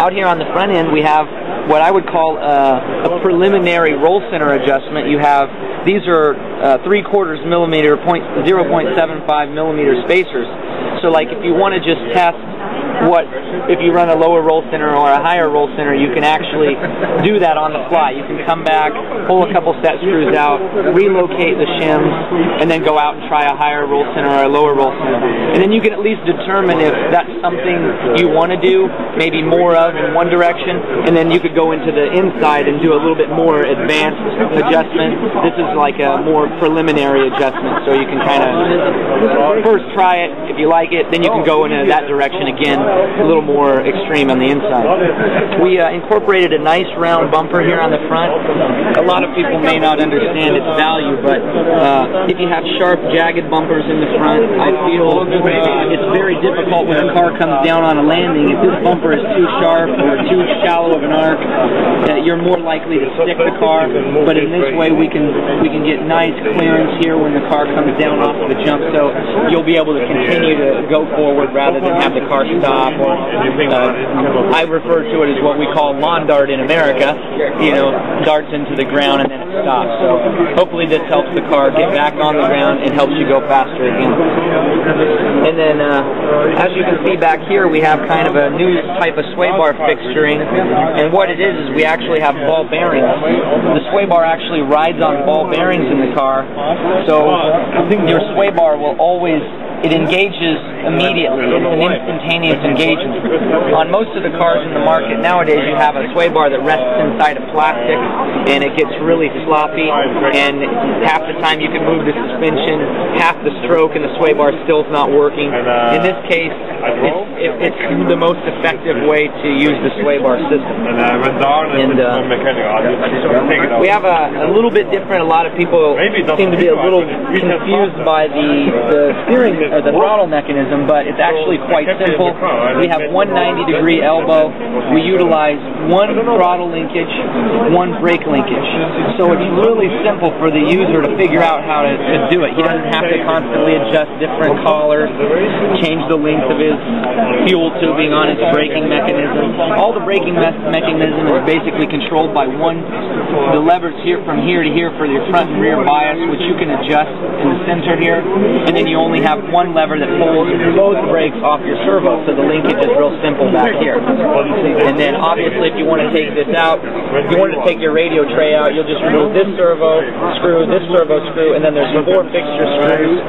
Out here on the front end, we have what I would call a preliminary roll center adjustment. You have, these are 3/4 millimeter, 0.75 millimeter spacers. So like if you want to just test if you run a lower roll center or a higher roll center, you can actually do that on the fly. You can come back, pull a couple set screws out, relocate the shims, and then go out and try a higher roll center or a lower roll center. And then you can at least determine if that's something you want to do, maybe more of in one direction, and then you could go into the inside and do a little bit more advanced adjustment. This is like a more preliminary adjustment, so you can kind of first try it. If you like it, then you can go into that direction again, a little more extreme on the inside. We incorporated a nice round bumper here on the front. A lot of people may not understand its value, but if you have sharp, jagged bumpers in the front, I feel it's very difficult when a car comes down on a landing. If this bumper is too sharp or too shallow of an arc, you're more likely to stick the car. But in this way, we can get nice clearance here when the car comes down off of the jump, so you'll be able to continue to go forward rather than have the car stop. Or I refer to it as what we call lawn dart in America. You know, darts into the ground and then it stops. So hopefully this helps the car get back on the ground and helps you go faster again. And then as you can see back here, we have kind of a new type of sway bar fixturing, and what it is we actually have ball bearings. The sway bar actually rides on ball bearings in the car, so your sway bar will always, it engages immediately. It's an instantaneous engagement. On most of the cars in the market nowadays, you have a sway bar that rests inside of plastic, and it gets really sloppy, and half the time you can move the suspension, half the stroke, and the sway bar still's not working. In this case, it's the most effective way to use the sway bar system. And we have a little bit different. A lot of people seem to be a little confused by the steering, the throttle mechanism, but it's actually quite simple. We have one 90-degree elbow. We utilize one throttle linkage, one brake linkage. So it's really simple for the user to figure out how to do it. He doesn't have to constantly adjust different collars, change the length of his fuel tubing on his braking mechanism. All the braking mechanism is basically controlled by the levers here from here to here for your front and rear bias, which you can adjust in the center here, and then you only have one lever that pulls both brakes off your servo, so the linkage is real simple back here. And then obviously if you want to take this out, if you wanted to take your radio tray out, you'll just remove this servo screw, and then there's 4 fixture screws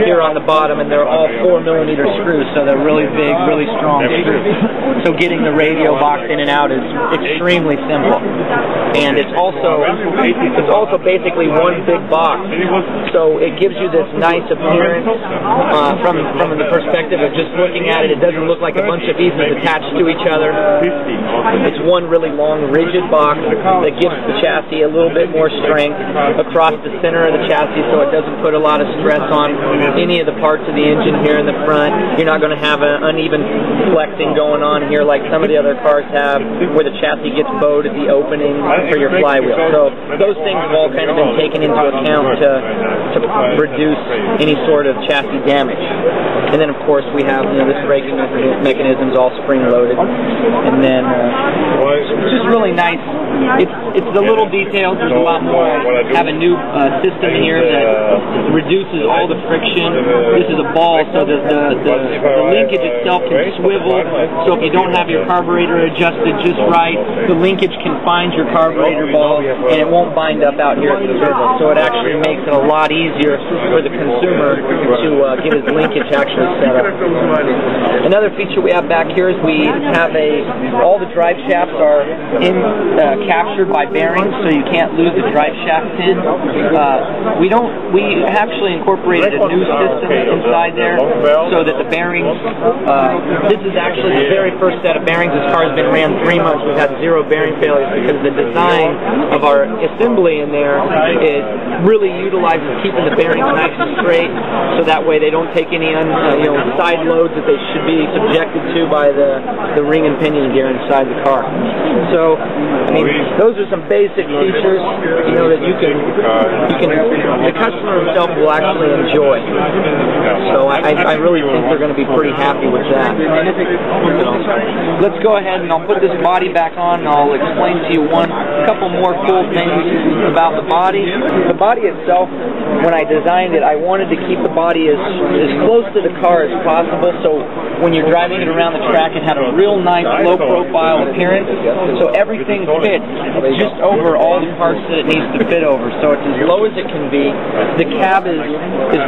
here on the bottom, and they're all 4mm screws, so they're really big, really strong screws. So getting the radio box in and out is extremely simple. And it's also basically one big box, so it gives you this nice appearance from the perspective of just looking at it. It doesn't look like a bunch of pieces attached to each other. It's one really long, rigid box that gives the chassis a little bit more strength across the center of the chassis, so it doesn't put a lot of stress on any of the parts of the engine here in the front. You're not going to have an uneven flexing going on here like some of the other cars have, where the chassis gets bowed at the opening for your flywheel. So those things have all kind of been taken into account to reduce any sort of chassis damage. And then of course we have, this braking mechanism is all spring-loaded. And then it's just really nice. It's the little details. There's a lot more. I have a new system here that reduces all the friction. This is a ball, so the linkage itself can swivel. So if you don't have your carburetor adjusted just right, the linkage can find your carburetor ball, and it won't bind up out here at the servo. So it actually makes it a lot easier for the consumer to get his linkage actually set up. Another feature we have back here is we have all the drive shafts are captured by bearings, so you can't lose the drive shaft pin. We actually incorporated a new system inside there so that the bearings, this is actually the very first set of bearings. This car has been ran 3 months. We've had 0 bearing failures because the design of our assembly in there really utilizes keeping the bearings nice and straight, so that way they don't take any side loads that they should be subjected to by the ring and pinion gear inside the car. So, I mean, those are some basic features, that the customer himself will actually enjoy. So I really think they're going to be pretty happy with that. So, let's go ahead and I'll put this body back on and I'll explain to you a couple more cool things about the body. The body itself, when I designed it, I wanted to keep the body as close to the car as possible, so when you're driving it around the track, it had a real nice low profile appearance, so everything fits just over all the parts that it needs to fit over, so it's as low as it can be. The cab is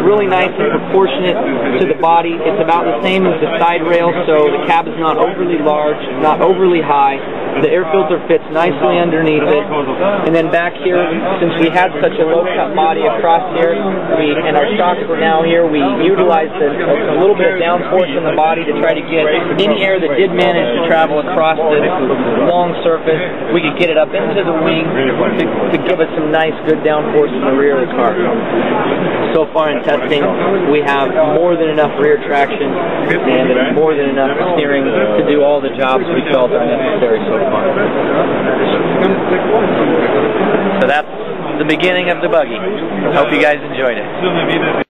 really nice and proportionate to the body. It's about the same as the side rail, so the cab is not overly large, not overly high. The air filter fits nicely underneath it, and then back here, since we had such a low-cut body across here, and our shocks were now here, we utilized a little bit of downforce in the body to try to get any air that did manage to travel across this long surface, we could get it up into the wing to give us some nice, good downforce in the rear of the car. So far in testing, we have more than enough rear traction and more than enough steering to do all the jobs we felt are necessary so far. So that's the beginning of the buggy. Hope you guys enjoyed it.